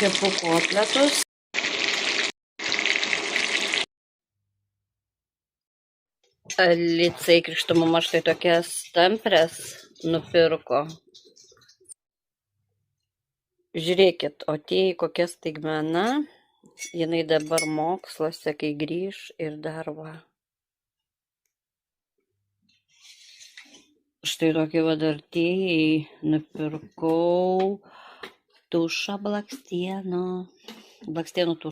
kepu kotletus. Alicai krikšto mama štai tokias tampres nupirko. Žiūrėkit, o tie kokia staigmena, jinai dabar moksluose, kai grįž ir dar va. Štai tokie vadartėjai nupirkau tušą blakstienų tušą.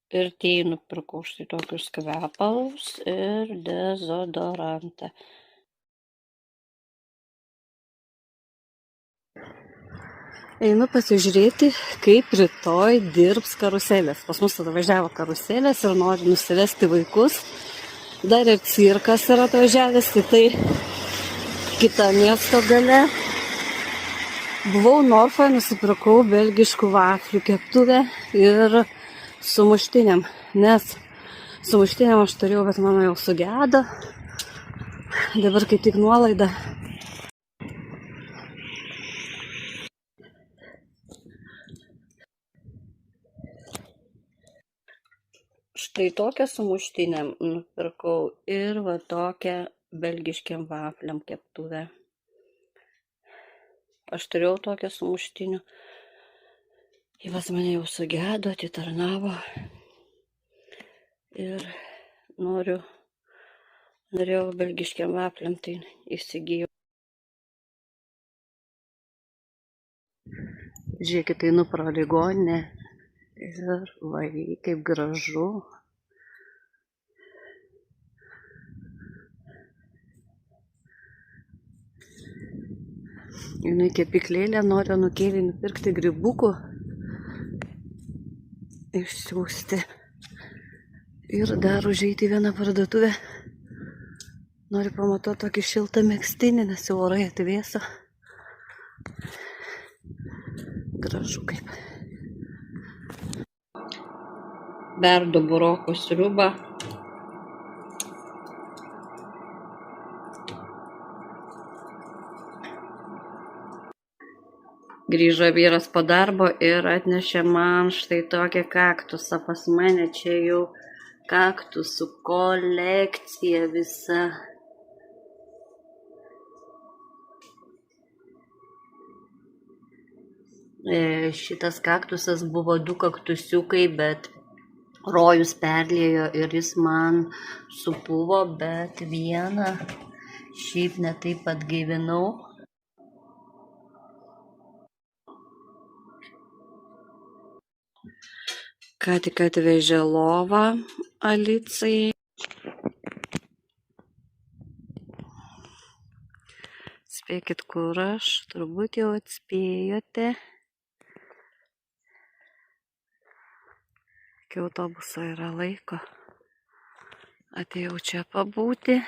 Ir tie nupirkau štai tokius kvepalus ir dezodorantą. Einu pasižiūrėti, kaip rytoj dirbs karuselės. Pas mus atvažiavo karuselės ir nori nusivesti vaikus. Dar ir cirkas yra atvažiavęs, tai kitą miesto gale. Buvau Norfoje, nusipirkau belgiškų vaflių keptuvę ir sumuštiniam, nes sumuštiniam aš turėjau, bet mano jau sugedo. Dabar kaip tik nuolaida. Štai tokią sumuštiniam nupirkau ir va tokią belgiškiam vafliam keptuvę. Aš turėjau tokią sumuštinių. Įvas mane jau sugedo, atitarnavo. Ir norėjau belgiškiam vafliam, tai įsigijau. Žiūrėkit, einu pro ligoninę ir va, kaip gražu. Einu į kepyklėlę, noriu nukėlį nupirkti grybukų, išsiųsti. Ir dar užeiti į vieną parduotuvę. Noriu pamatoti tokį šiltą megztinį, nes jau orai atvėso. Gražu kaip. Berdu burokų sriubą. Grįžo vyras po darbo ir atnešė man štai tokią kaktusą. Pas mane čia jau kaktusų kolekcija visa. Šitas kaktusas buvo 2 kaktusiukai, bet rojus perliejo ir jis man supuvo, bet vieną šiaip ne taip atgaivinau. Ką tik atvežė lovą Alicai. Spėkit, kur aš, turbūt jau atspėjote. Iki autobuso yra laiko. Atėjau čia pabūti.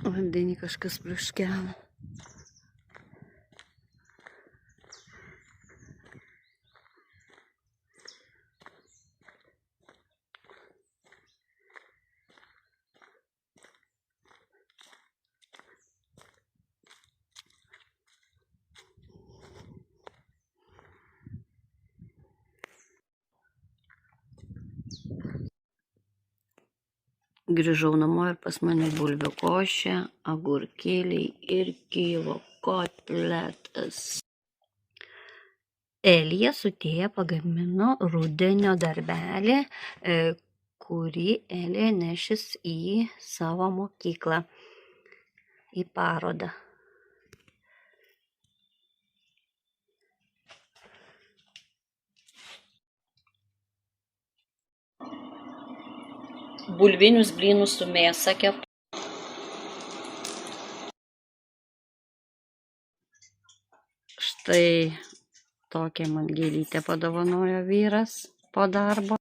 Vandenį kažkas pliuškena. Grįžau namo ir pas mane bulvių košė, agurkėliai ir kijevo kotletas. Elija su tėja pagamino rudenio darbelį, kurį Elija nešis į savo mokyklą, į parodą. Bulvinius blynus su mėsa kepu. Štai tokią man gėlytę padovanojo vyras po darbo.